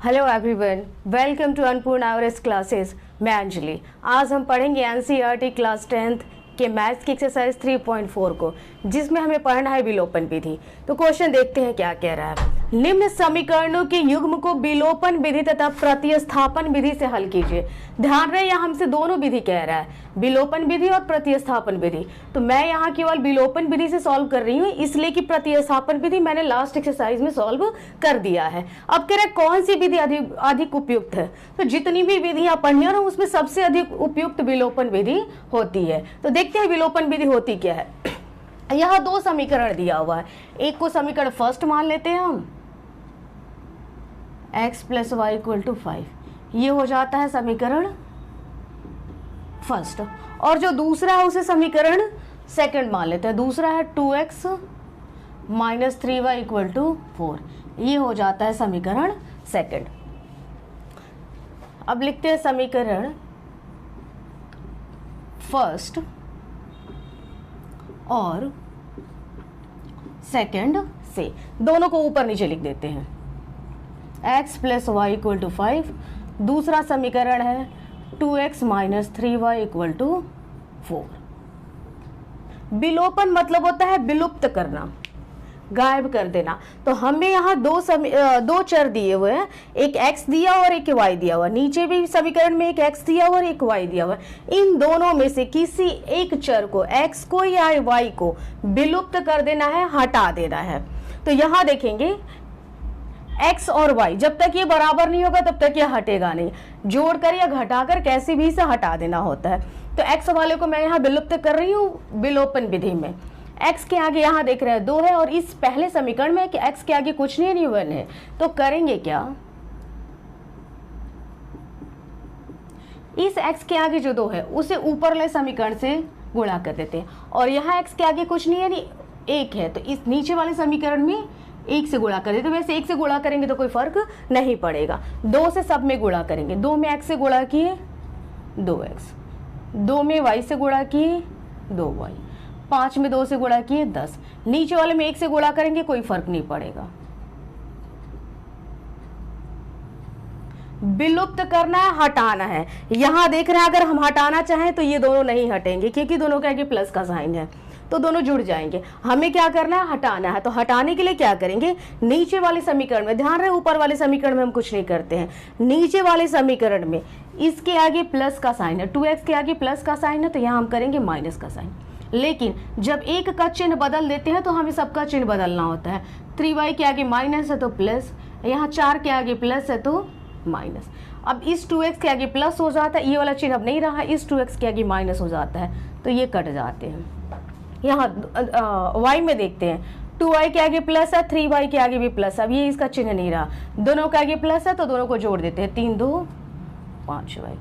Hello everyone, welcome to Annapurna Everest classes. मैं अंजलि। आज हम पढ़ेंगे एनसीईआरटी क्लास 10th के मैथ्स की एक्सरसाइज 3.4 को, जिसमें हमें पढ़ना है विलोपन विधि। तो क्वेश्चन देखते हैं क्या कह रहा है। निम्न समीकरणों के युग्म को विलोपन विधि तथा प्रतिस्थापन विधि से हल कीजिए। ध्यान रहे, यहाँ हमसे दोनों विधि कह रहा है, विलोपन विधि और प्रतिस्थापन विधि। तो मैं यहाँ केवल विलोपन विधि से सॉल्व कर रही हूँ, इसलिए कि प्रतिस्थापन विधि मैंने लास्ट एक्सरसाइज में सॉल्व कर दिया है। अब कह रहा है कौन सी विधि अधिक उपयुक्त है। तो जितनी भी विधियां पढ़ी है ना, उसमें सबसे अधिक उपयुक्त विलोपन विधि होती है। तो देखते हैं विलोपन विधि होती क्या है। यहाँ दो समीकरण दिया हुआ है। एक को समीकरण फर्स्ट मान लेते हैं हम, x + y = 5। ये हो जाता है समीकरण फर्स्ट। और जो दूसरा है उसे समीकरण सेकंड मान लेते हैं। दूसरा है 2x - 3y = 4। ये हो जाता है समीकरण सेकंड। अब लिखते हैं समीकरण फर्स्ट और सेकंड से, दोनों को ऊपर नीचे लिख देते हैं। x + y = 5। दूसरा समीकरण है 2x - 3y = 4। विलोपन मतलब होता है विलुप्त करना, गायब कर देना। तो हमें यहाँ दो चर दिए हुए हैं, एक x दिया और एक y दिया हुआ। नीचे भी समीकरण में एक x दिया हुआ और एक y दिया हुआ। इन दोनों में से किसी एक चर को, x को या y को विलुप्त कर देना है, हटा देना है। तो यहाँ देखेंगे x और y, जब तक ये बराबर नहीं होगा तब तक ये हटेगा नहीं। जोड़कर या घटाकर कैसे भी इसे हटा देना होता है। तो x वाले को मैं यहाँ विलुप्त कर रही हूँ विलोपन विधि में। x के आगे यहाँ देख रहे हैं 2 है, और इस पहले समीकरण में कि x के आगे कुछ नहीं है, 1 है। तो करेंगे क्या, इस x के आगे जो 2 है उसे ऊपर वाले समीकरण से गुणा कर देते हैं। और यहाँ x के आगे कुछ नहीं है, 1 है, तो इस नीचे वाले समीकरण में 1 से गुणा कर देते। वैसे 1 से गुणा करेंगे तो कोई फर्क नहीं पड़ेगा। 2 से सब में गुणा करेंगे। 2 में x से गुणा किए 2x, 2 में y से गुणा किए 2y, 5 में 2 से गुणा किए 10। नीचे वाले में 1 से गुणा करेंगे, कोई फर्क नहीं पड़ेगा। विलुप्त करना है, हटाना है। यहां देख रहे हैं अगर हम हटाना चाहें तो ये दोनों नहीं हटेंगे, क्योंकि दोनों के आगे प्लस का साइन है, तो दोनों जुड़ जाएंगे। हमें क्या करना है, हटाना है। तो हटाने के लिए क्या करेंगे, नीचे वाले समीकरण में, ध्यान रहे ऊपर वाले समीकरण में हम कुछ नहीं करते हैं। नीचे वाले समीकरण में इसके आगे प्लस का साइन है, 2x के आगे प्लस का साइन है, तो यहाँ हम करेंगे माइनस का साइन। लेकिन जब एक का चिन्ह बदल देते हैं तो हमें सबका चिन्ह बदलना होता है। 3y के आगे माइनस है तो प्लस, यहाँ 4 के आगे प्लस है तो माइनस। अब इस 2x के आगे प्लस हो जाता है, ये वाला चिन्ह अब नहीं रहा, इस 2x के आगे माइनस हो जाता है, तो ये कट जाते हैं। यहाँ y में देखते हैं, 2y के आगे प्लस है, 3y के आगे भी प्लस। अब ये इसका चिन्ह नहीं रहा, दोनों के आगे प्लस है तो दोनों को जोड़ देते हैं। 3 2 5y।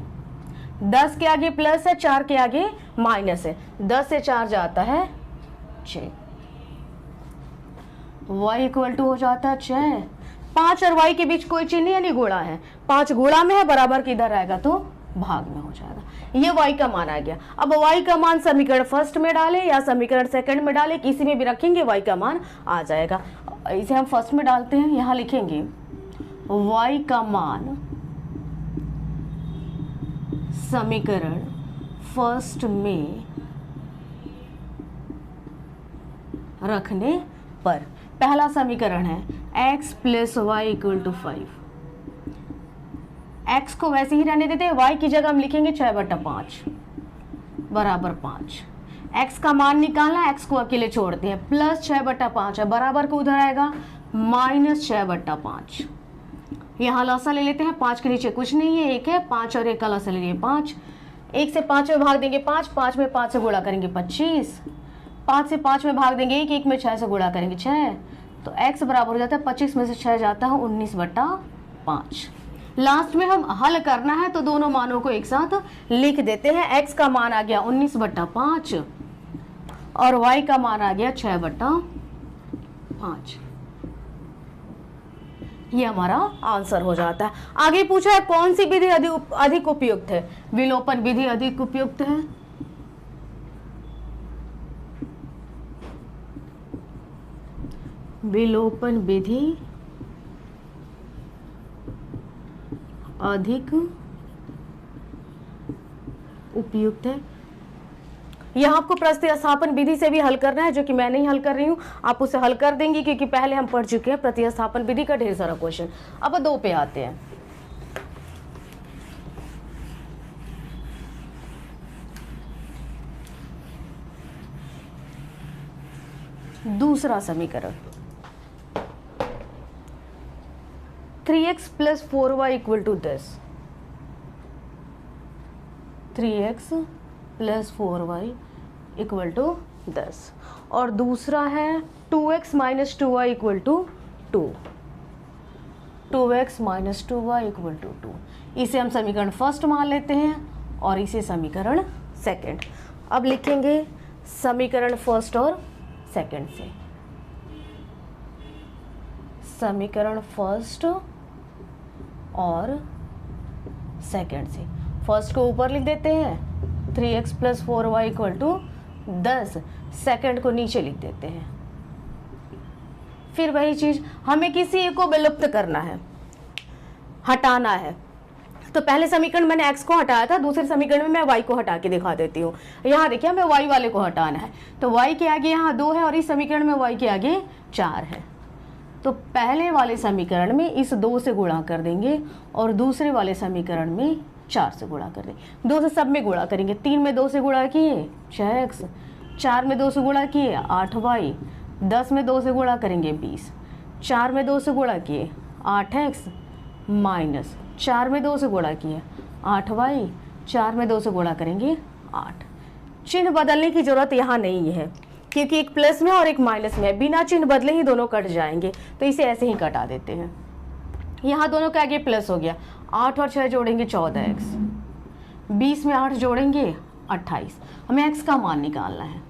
10 के आगे प्लस है, 4 के आगे माइनस है, 10 से 4 जाता है 6। y = हो जाता है 6। 5 और y के बीच कोई चिन्ह यानी गुणा है, 5 गुणा में है, बराबर किधर आएगा तो भाग में हो जाएगा। ये y का मान आ गया। अब y का मान समीकरण फर्स्ट में डाले या समीकरण सेकंड में डाले, किसी में भी रखेंगे y का मान आ जाएगा। इसे हम फर्स्ट में डालते हैं, यहाँ लिखेंगे y का मान समीकरण फर्स्ट में रखने पर, पहला समीकरण है x + y = 5। x को वैसे ही रहने देते हैं, y की जगह हम लिखेंगे 6/5 बराबर 5। x का मान निकालना, x को अकेले छोड़ते हैं, प्लस 6/5 है, बराबर को उधर आएगा माइनस 6/5। यहाँ लसा ले लेते हैं, 5 के नीचे कुछ नहीं है, 1 है, 5 और 1 का लसा ले लिए 5। 1 से 5 में भाग देंगे 5, 5 में 5 से गुणा करेंगे 25, 5 से 5 में भाग देंगे 1, 1 में 6 से गुणा करेंगे 6। तो x बराबर हो जाता है 25 में से 6 जाता है 19/5। लास्ट में हम हल करना है तो दोनों मानों को एक साथ लिख देते हैं। x का मान आ गया 19/5 और y का मान आ गया 6/5। ये हमारा आंसर हो जाता है। आगे पूछा है कौन सी विधि अधिक उपयुक्त है। विलोपन विधि अधिक उपयुक्त है। विलोपन विधि अधिक उपयुक्त है। यह आपको प्रतिस्थापन विधि से भी हल करना है, जो कि मैं नहीं हल कर रही हूं, आप उसे हल कर देंगे क्योंकि पहले हम पढ़ चुके हैं प्रतिस्थापन विधि का ढेर सारा क्वेश्चन। अब 2 पे आते हैं। दूसरा समीकरण 3x + 4y = 10, 3x + 4y = 10, और दूसरा है 2x - 2y = 2, 2x - 2y = 2। इसे हम समीकरण फर्स्ट मान लेते हैं और इसे समीकरण सेकंड। अब लिखेंगे समीकरण फर्स्ट और सेकंड से, समीकरण फर्स्ट और सेकंड से। फर्स्ट को ऊपर लिख देते हैं 3x + 4y = 10, सेकंड को नीचे लिख देते हैं। फिर वही चीज, हमें किसी एक को विलुप्त करना है, हटाना है। तो पहले समीकरण मैंने x को हटाया था, दूसरे समीकरण में मैं y को हटा के दिखा देती हूँ। यहाँ देखिए हमें y वाले को हटाना है, तो y के आगे यहाँ 2 है और इस समीकरण में y के आगे 4 है। तो पहले वाले समीकरण में इस 2 से गुणा कर देंगे और दूसरे वाले समीकरण में 4 से गुणा कर देंगे। 2 से सब में गुणा करेंगे, 3 में 2 से गुणा किए 6x, 4 में 2 से गुणा किए 8y, 10 में 2 से गुणा करेंगे 20, 4 में 2 से गुणा किए 8x माइनस 4 में 2 से गुणा किए 8y, 4 में 2 से गुणा करेंगे 8। चिन्ह बदलने की जरूरत यहाँ नहीं है क्योंकि एक प्लस में और एक माइनस में, बिना चिन्ह बदले ही दोनों कट जाएंगे, तो इसे ऐसे ही कटा देते हैं। यहाँ दोनों के आगे प्लस हो गया, 8 और 6 जोड़ेंगे 14x, 20 में 8 जोड़ेंगे 28। हमें x का मान निकालना है,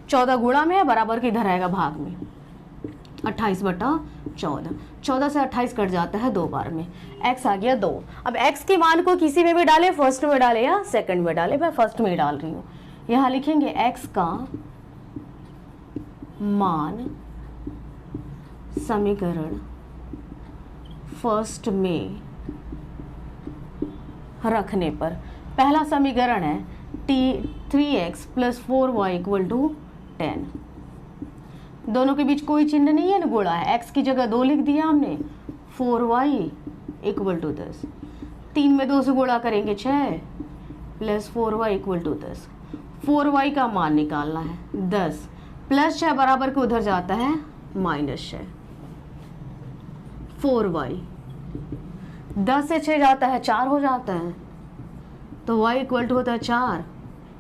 14 गुणा में है, बराबर की इधर आएगा भाग में, 28/14, 14 से 28 कट जाता है 2 बार में, x आ गया 2। अब x के मान को किसी में भी डालें, फर्स्ट में डालें या सेकंड में डालें, मैं फर्स्ट में डाल रही हूँ। यहाँ लिखेंगे x का मान समीकरण फर्स्ट में रखने पर, पहला समीकरण है 3x + 4y = 10, दोनों के बीच कोई चिन्ह नहीं है ना, गुणा है, x की जगह 2 लिख दिया हमने, 4y = 10, 3 में 2 से गुणा करेंगे 6 + 4y = 10, 4y का मान निकालना है 10 + 6 बराबर के उधर जाता है -6, 4y 10 से 6 जाता है 4 हो जाता है, तो y = होता है 4,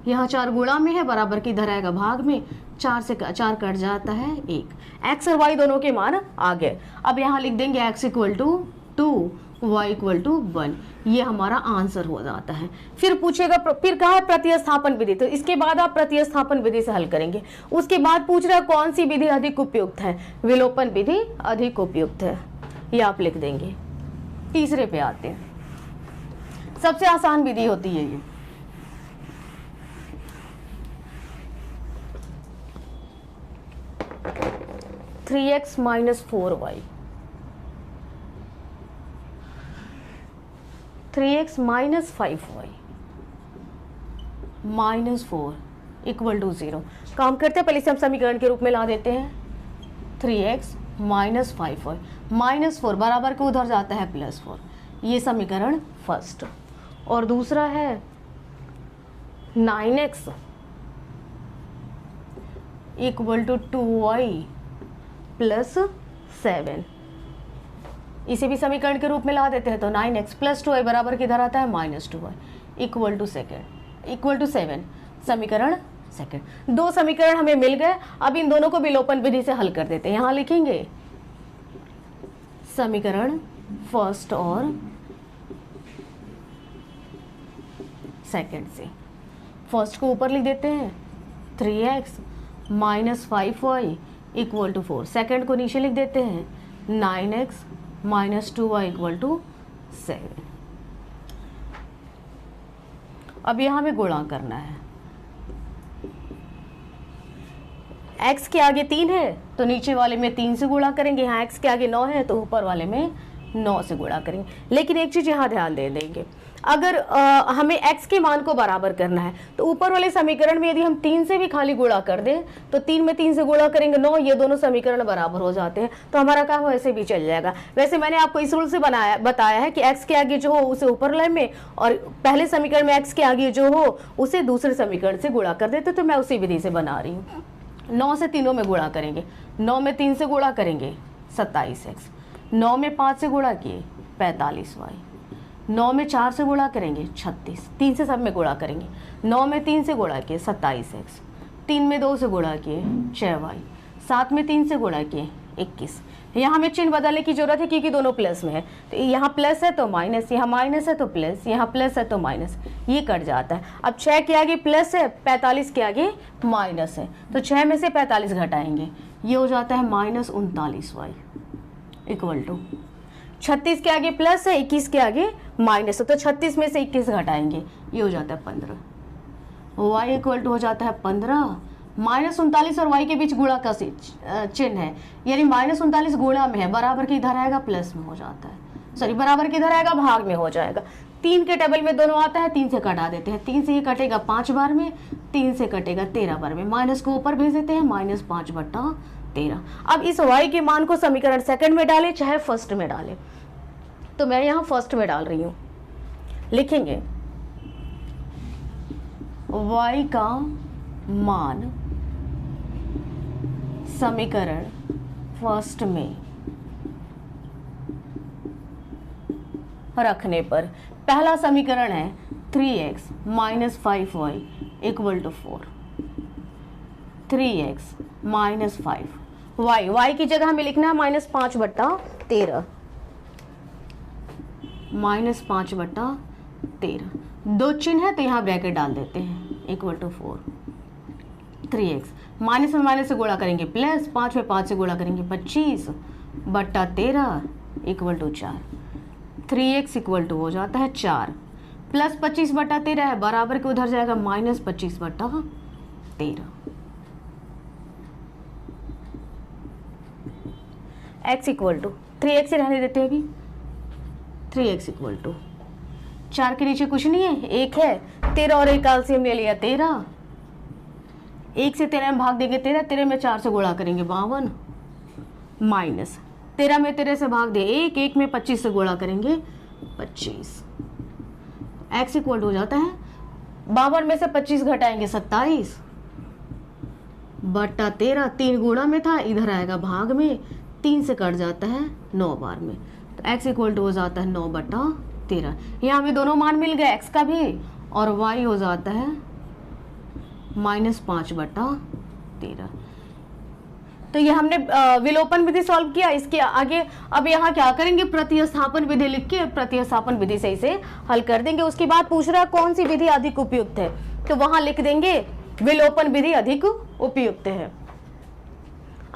यहाँ 4 गुणा में है, बराबर की इधर आएगा भाग में, 4 से 4 कट जाता है 1, x और y दोनों के मान आ गए। अब यहाँ लिख देंगे x = 2, y = 1, ये हमारा आंसर हो जाता है। फिर पूछेगा, फिर कहा है प्रतिस्थापन विधि, तो इसके बाद आप प्रतिस्थापन विधि से हल करेंगे। उसके बाद पूछ रहा है कौन सी विधि अधिक उपयुक्त है, विलोपन विधि अधिक उपयुक्त है, ये आप लिख देंगे। तीसरे पे आते हैं, सबसे आसान विधि होती है ये, (3x - 4y), 3x - 5y -4 = 0। काम करते हैं, पहले से हम समीकरण के रूप में ला देते हैं, 3x - 5y -4 बराबर के उधर जाता है +4, ये समीकरण फर्स्ट। और दूसरा है 9x = 2y + 7, इसे भी समीकरण के रूप में ला देते हैं, तो 9x + 2y बराबर किधर आता है -2y = 7, समीकरण सेकंड। 2 समीकरण हमें मिल गए। अब इन दोनों को विलोपन विधि से हल कर देते हैं। यहाँ लिखेंगे समीकरण फर्स्ट और सेकंड से। फर्स्ट को ऊपर लिख देते हैं 3x - 5y = 4, सेकंड को नीचे लिख देते हैं 9x - 2y = 7। अब यहाँ हमें गुणा करना है, x के आगे 3 है तो नीचे वाले में 3 से गुणा करेंगे, यहाँ x के आगे 9 है तो ऊपर वाले में 9 से गुणा करेंगे। लेकिन एक चीज़ यहाँ ध्यान दे देंगे, अगर हमें x के मान को बराबर करना है तो ऊपर वाले समीकरण में यदि हम 3 से भी खाली गुणा कर दें तो 3 में 3 से गुणा करेंगे 9, ये दोनों समीकरण बराबर हो जाते हैं, तो हमारा काम वैसे भी चल जाएगा। वैसे मैंने आपको इस रूल से बताया है कि x के आगे जो हो उसे ऊपर वाले में और पहले समीकरण में x के आगे जो हो उसे दूसरे समीकरण से गुणा कर देते, तो मैं उसी विधि से बना रही हूँ। 9 से तीनों में गुणा करेंगे, 9 में 3 से गुणा करेंगे 27x, 9 में 5 से गुणा किए 45y, 9 में 4 से गुणा करेंगे 36, 3 से सब में गुणा करेंगे, 9 में 3 से गुणा किए 27x, 3 में 2 से गुणा किए 6y, 7 में 3 से गुणा किए 21। यहाँ हमें चिन्ह बदलने की जरूरत है क्योंकि दोनों प्लस में है, तो यहाँ प्लस है तो माइनस, यहाँ माइनस है तो प्लस, यहाँ प्लस है तो माइनस, ये कट जाता है। अब 6 के आगे प्लस है, 45 के आगे माइनस है, तो 6 में से 45 घटाएंगे, ये हो जाता है -39y इक्वल टू 36 के आगे प्लस है, 21 के आगे माइनस है, तो 36 में से 21 घटाएंगे, ये हो जाता है 15। y इक्वल टू हो जाता है 15। -39 और y के बीच गुणा का चिन्ह है, यानी -39 गुणा में है, बराबर के इधर आएगा प्लस में हो जाता है, सॉरी बराबर के इधर आएगा भाग में हो जाएगा। 3 के टेबल में दोनों आता है, 3 से कटा देते हैं, 3 से ये कटेगा 5 बार में, 3 से कटेगा 13 बार में, माइनस को ऊपर भेज देते हैं, -5/13। अब इस y के मान को समीकरण सेकंड में डालें चाहे फर्स्ट में डालें, तो मैं यहाँ फर्स्ट में डाल रही हूँ। लिखेंगे y का मान समीकरण फर्स्ट में रखने पर, पहला समीकरण है 3x - 5y equal to 4, 3x - 5 y की जगह हमें लिखना है -5/13, -5/13, दो चिन्ह है तो यहाँ ब्रैकेट डाल देते हैं, इक्वल टू 4, 3x माइनस में माइनस से गुणा करेंगे प्लस, 5 में 5 से गुणा करेंगे 25/13 equal to 4, 3x equal to हो जाता है 4 प्लस 25/13 है, बराबर के उधर जाएगा -25/13। x इक्वल टू 3x से रहने देते हैं अभी, 3x इक्वल टू 4 के नीचे कुछ नहीं है, 1 है, 13 और 1 कैल्शियम ले लिया 13, 1 से 13 में भाग देंगे 13, 13 में 4 से गुणा करेंगे 52, माइनस 13 में 13 से भाग दे 1, 1 में 25 से गुणा करेंगे 25, x इक्वल टू हो जाता है 52 में से 25 घटाएंगे 27/13, 3 गुणा में था, इधर आएगा भाग में, 3 से कट जाता है 9 बार में, तो x इक्वल टू हो जाता है 9/13। यहाँ हमें दोनों मान मिल गए, x का भी और y हो जाता है -5/13। तो ये हमने विलोपन विधि सॉल्व किया। इसके आगे अब यहाँ क्या करेंगे, प्रतिस्थापन विधि लिख के प्रतिस्थापन विधि से इसे हल कर देंगे। उसके बाद पूछ रहा है कौन सी विधि अधिक उपयुक्त है, तो वहां लिख देंगे विलोपन विधि अधिक उपयुक्त है।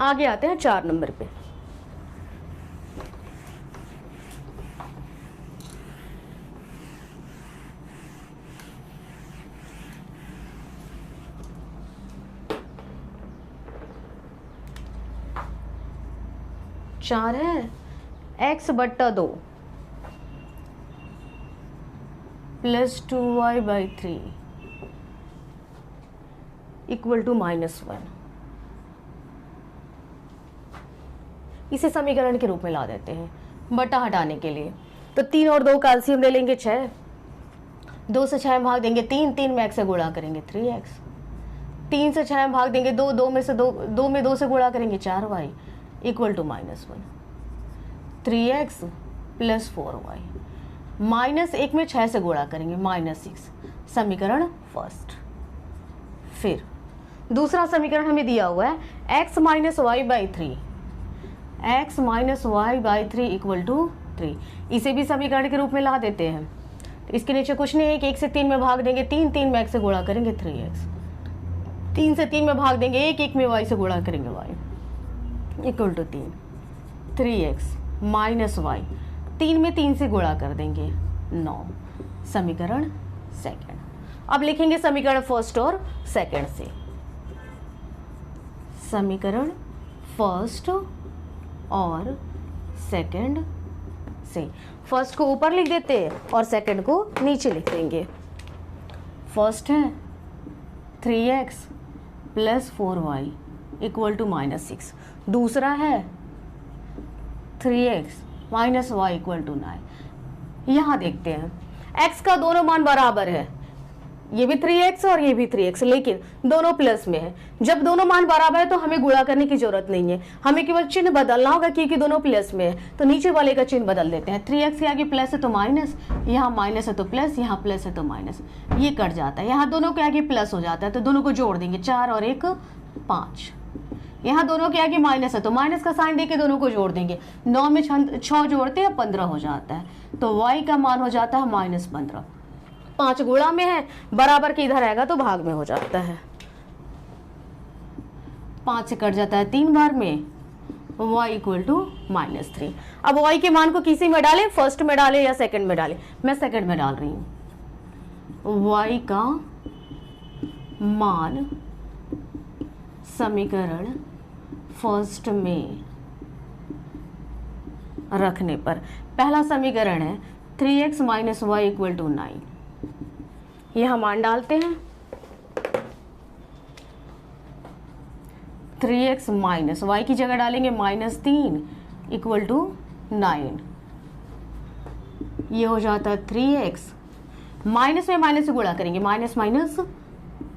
आगे आते हैं 4 नंबर पे। चार है x/2 plus 2y/3 equal to -1। इसे समीकरण के रूप में ला देते हैं बटा हटाने के लिए। तो 3 और 2 कैल्शियम ले लेंगे 6, 2 से 6 में भाग देंगे 3, 3 में x से गुणा करेंगे 3x, 3 से 6 में भाग देंगे 2, 2 में 2 से गुणा करेंगे 4y equal to -1, 3x plus 4y, -1 में 6 से गुणा करेंगे -6, समीकरण फर्स्ट। फिर दूसरा समीकरण हमें दिया हुआ है x - y/3 इक्वल टू 3, इसे भी समीकरण के रूप में ला देते हैं। तो इसके नीचे कुछ नहीं है कि 1 से 3 में भाग देंगे 3, 3 में x से गुणा करेंगे 3x, 3 से 3 में भाग देंगे 1, 1 में y से गुणा करेंगे y equal to 3, 3x minus y, 3 में 3 से गुणा कर देंगे 9, समीकरण सेकंड। अब लिखेंगे समीकरण फर्स्ट और सेकंड से। समीकरण फर्स्ट और सेकंड से। फर्स्ट को ऊपर लिख देते हैं और सेकंड को नीचे लिख देंगे। फर्स्ट है 3x plus 4y equal to -6। दूसरा है 3x minus Y equal to 9। यहाँ देखते हैं x का दोनों मान बराबर है, ये भी 3x और ये भी 3x, लेकिन दोनों प्लस में है। जब दोनों मान बराबर है तो हमें गुणा करने की जरूरत नहीं है, हमें केवल चिन्ह बदलना होगा क्योंकि दोनों प्लस में है। तो नीचे वाले का चिन्ह बदल देते हैं। 3x के आगे प्लस है तो माइनस, यहाँ माइनस है तो प्लस, यहाँ प्लस है तो माइनस, ये कट जाता है। यहाँ दोनों के आगे प्लस हो जाता है तो दोनों को जोड़ देंगे, 4 और 1 5। यहाँ दोनों के आगे माइनस है तो माइनस का साइन देके दोनों को जोड़ देंगे। 9 में 6 जोड़ते हैं 15 हो जाता है, तो y का मान हो जाता है -15। 5 गुणा में है, बराबर के इधर आएगा तो भाग में हो जाता है। 5 से कट जाता है 3 बार में, y इक्वल टू -3। अब y के मान को किसी में डालें, फर्स्ट में डालें या सेकंड में डालें? मैं सेकंड में डाल रही हूँ। y का मान समीकरण फर्स्ट में रखने पर, पहला समीकरण है 3x minus Y equal to 9। यह मान डालते हैं। 3x माइनस वाई की जगह डालेंगे -3 इक्वल टू 9। ये हो जाता है 3x, माइनस में माइनस से गुणा करेंगे, minus minus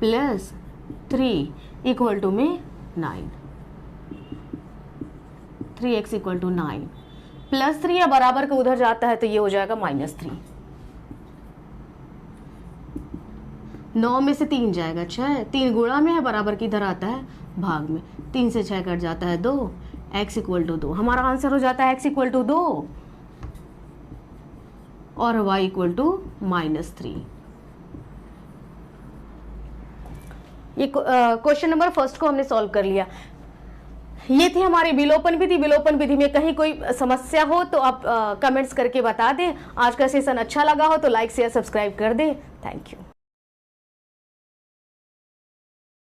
plus 3 equal to में 9। 3x इक्वल टू 9 प्लस 3 या बराबर का उधर जाता है तो ये हो जाएगा -3। 9 में से 3 जाएगा 6, 3 गुणा में है, बराबर की इधर आता है भाग में। 3 से 6 कट जाता है 2, x इक्वल टू 2। हमारा आंसर हो जाता है x इक्वल टू 2 और y इक्वल टू -3। ये क्वेश्चन नंबर फर्स्ट को हमने सॉल्व कर लिया। ये थी हमारी विलोपन विधि। विलोपन विधि में कहीं कोई समस्या हो तो आप कमेंट्स करके बता दें। आज का सेशन अच्छा लगा हो तो लाइक शेयर सब्सक्राइब कर दें। Thank you.